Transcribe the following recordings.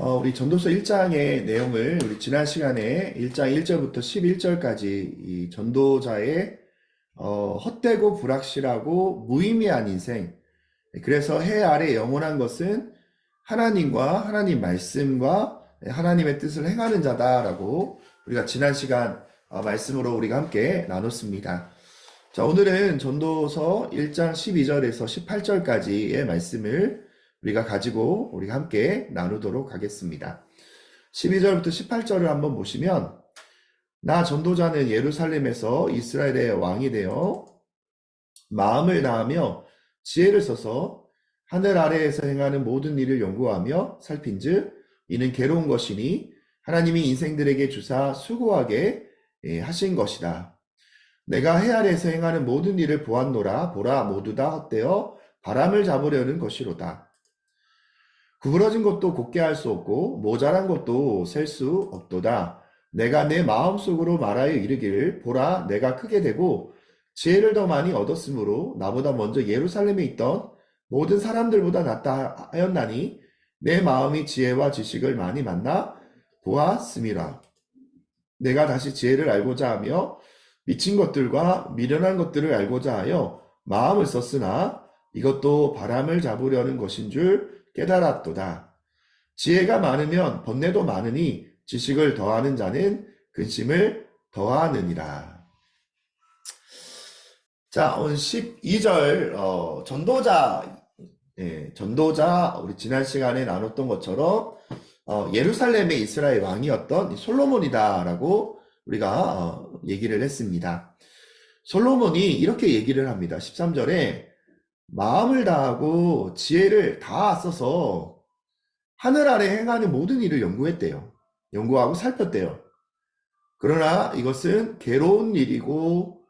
우리 전도서 1장의 내용을 우리 지난 시간에 1장 1절부터 11절까지 이 전도자의 헛되고 불확실하고 무의미한 인생, 그래서 해 아래 영원한 것은 하나님과 하나님 말씀과 하나님의 뜻을 행하는 자다라고 우리가 지난 시간 말씀으로 우리가 함께 나눴습니다. 자, 오늘은 전도서 1장 12절에서 18절까지의 말씀을 우리가 가지고 우리가 함께 나누도록 하겠습니다. 12절부터 18절을 한번 보시면, 나 전도자는 예루살렘에서 이스라엘의 왕이 되어 마음을 다하며 지혜를 써서 하늘 아래에서 행하는 모든 일을 연구하며 살핀즉 이는 괴로운 것이니 하나님이 인생들에게 주사 수고하게 하신 것이다. 내가 해 아래에서 행하는 모든 일을 보았노라. 보라, 모두 다 헛되어 바람을 잡으려는 것이로다. 구부러진 것도 곱게 할 수 없고 모자란 것도 셀 수 없도다. 내가 내 마음속으로 말하여 이르기를 보라, 내가 크게 되고 지혜를 더 많이 얻었으므로 나보다 먼저 예루살렘에 있던 모든 사람들보다 낫다 하였나니 내 마음이 지혜와 지식을 많이 만나 보았음이라. 내가 다시 지혜를 알고자 하며 미친 것들과 미련한 것들을 알고자 하여 마음을 썼으나 이것도 바람을 잡으려는 것인 줄 깨달았도다. 지혜가 많으면 번뇌도 많으니 지식을 더하는 자는 근심을 더하느니라. 자, 오늘 12절 전도자 우리 지난 시간에 나눴던 것처럼 예루살렘의 이스라엘 왕이었던 솔로몬이다라고 우리가 얘기를 했습니다. 솔로몬이 이렇게 얘기를 합니다. 13절에 마음을 다하고 지혜를 다 써서 하늘 아래 행하는 모든 일을 연구했대요. 연구하고 살폈대요. 그러나 이것은 괴로운 일이고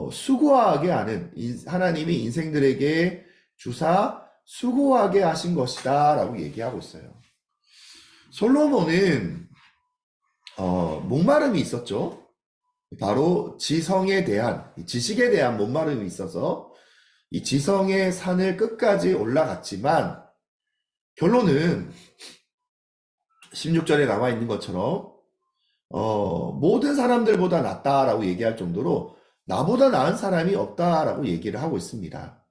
수고하게 하는, 하나님이 인생들에게 주사 수고하게 하신 것이다 라고 얘기하고 있어요. 솔로몬은 목마름이 있었죠. 바로 지성에 대한, 지식에 대한 목마름이 있어서 이 지성의 산을 끝까지 올라갔지만 결론은 16절에 나와 있는 것처럼 모든 사람들보다 낫다라고 얘기할 정도로 나보다 나은 사람이 없다라고 얘기를 하고 있습니다.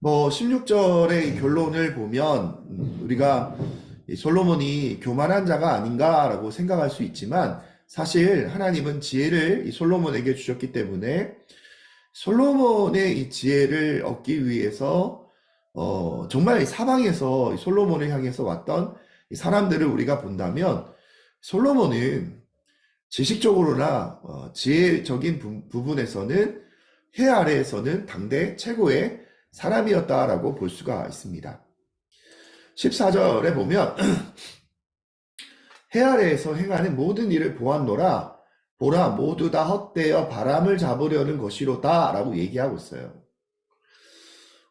16절의 결론을 보면 우리가 솔로몬이 교만한 자가 아닌가라고 생각할 수 있지만 사실 하나님은 지혜를 이 솔로몬에게 주셨기 때문에 솔로몬의 이 지혜를 얻기 위해서 정말 사방에서 솔로몬을 향해서 왔던 사람들을 우리가 본다면 솔로몬은 지식적으로나 지혜적인 부분에서는 해 아래에서는 당대 최고의 사람이었다라고 볼 수가 있습니다. 14절에 보면 해 아래에서 행하는 모든 일을 보았노라. 보라, 모두 다 헛되어 바람을 잡으려는 것이로다 라고 얘기하고 있어요.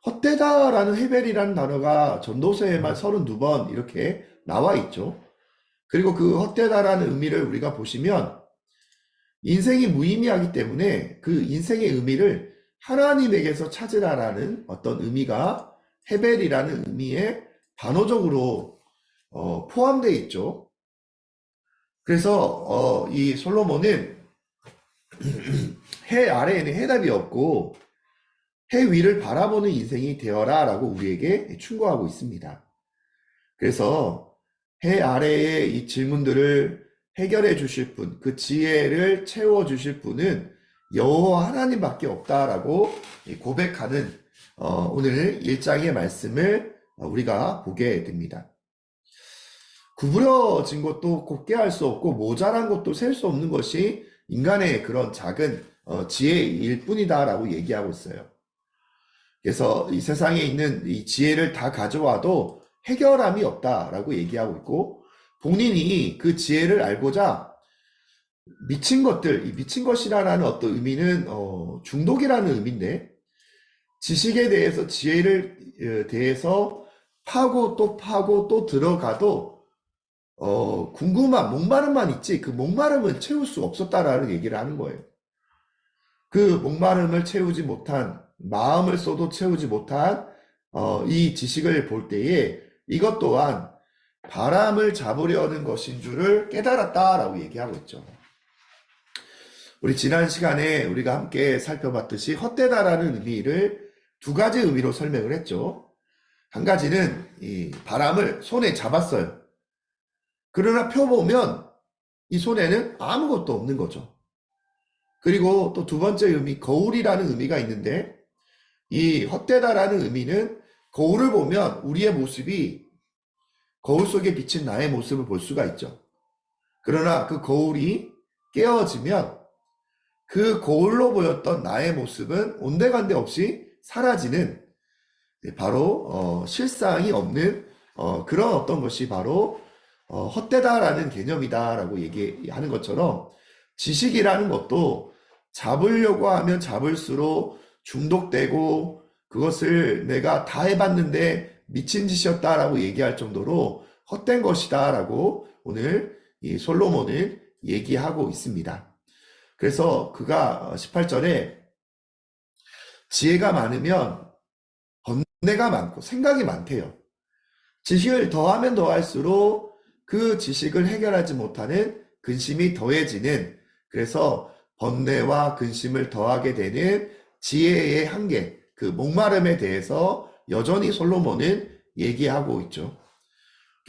헛되다라는 헤벨이라는 단어가 전도서에만 32번 이렇게 나와 있죠. 그리고 그 헛되다라는 의미를 우리가 보시면 인생이 무의미하기 때문에 그 인생의 의미를 하나님에게서 찾으라라는 어떤 의미가 헤벨이라는 의미에 단어적으로 포함되어 있죠. 그래서 이 솔로몬은 해 아래에는 해답이 없고 해 위를 바라보는 인생이 되어라 라고 우리에게 충고하고 있습니다. 그래서 해 아래의 이 질문들을 해결해 주실 분, 그 지혜를 채워 주실 분은 여호와 하나님밖에 없다라고 고백하는 오늘 1장의 말씀을 우리가 보게 됩니다. 구부러진 것도 곱게 할 수 없고 모자란 것도 셀 수 없는 것이 인간의 그런 작은 지혜일 뿐이다 라고 얘기하고 있어요. 그래서 이 세상에 있는 이 지혜를 다 가져와도 해결함이 없다라고 얘기하고 있고, 본인이 그 지혜를 알고자 미친 것들, 이 미친 것이라는 어떤 의미는 중독이라는 의미인데, 지식에 대해서 지혜를 대해서 파고 또 들어가도 궁금한 목마름만 있지 그 목마름을 채울 수 없었다라는 얘기를 하는 거예요. 그 목마름을 채우지 못한, 마음을 써도 채우지 못한 이 지식을 볼 때에 이것 또한 바람을 잡으려는 것인 줄을 깨달았다라고 얘기하고 있죠. 우리 지난 시간에 우리가 함께 살펴봤듯이 헛되다라는 의미를 두 가지 의미로 설명을 했죠. 한 가지는 이 바람을 손에 잡았어요. 그러나 펴보면 이 손에는 아무것도 없는 거죠. 그리고 또 두 번째 의미, 거울이라는 의미가 있는데, 이 헛되다라는 의미는 거울을 보면 우리의 모습이 거울 속에 비친 나의 모습을 볼 수가 있죠. 그러나 그 거울이 깨어지면 그 거울로 보였던 나의 모습은 온데간데 없이 사라지는, 바로 실상이 없는 그런 어떤 것이 바로 헛되다라는 개념이다라고 얘기하는 것처럼, 지식이라는 것도 잡으려고 하면 잡을수록 중독되고 그것을 내가 다 해봤는데 미친 짓이었다라고 얘기할 정도로 헛된 것이다라고 오늘 이 솔로몬은 얘기하고 있습니다. 그래서 그가 18절에 지혜가 많으면 번뇌가 많고 생각이 많대요. 지식을 더하면 더할수록 그 지식을 해결하지 못하는 근심이 더해지는, 그래서 번뇌와 근심을 더하게 되는 지혜의 한계, 그 목마름에 대해서 여전히 솔로몬은 얘기하고 있죠.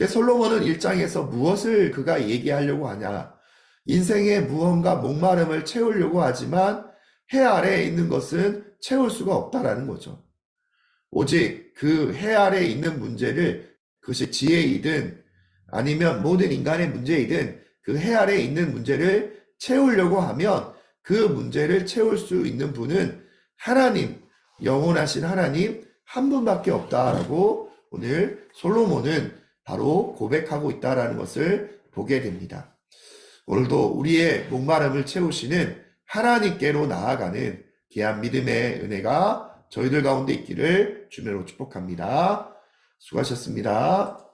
솔로몬은 1장에서 무엇을 그가 얘기하려고 하냐? 인생의 무언가 목마름을 채우려고 하지만 해 아래에 있는 것은 채울 수가 없다라는 거죠. 오직 그 해 아래에 있는 문제를, 그것이 지혜이든 아니면 모든 인간의 문제이든 그 해 아래에 있는 문제를 채우려고 하면 그 문제를 채울 수 있는 분은 하나님, 영원하신 하나님 한 분밖에 없다라고 오늘 솔로몬은 바로 고백하고 있다라는 것을 보게 됩니다. 오늘도 우리의 목마름을 채우시는 하나님께로 나아가는 귀한 믿음의 은혜가 저희들 가운데 있기를 주님으로 축복합니다. 수고하셨습니다.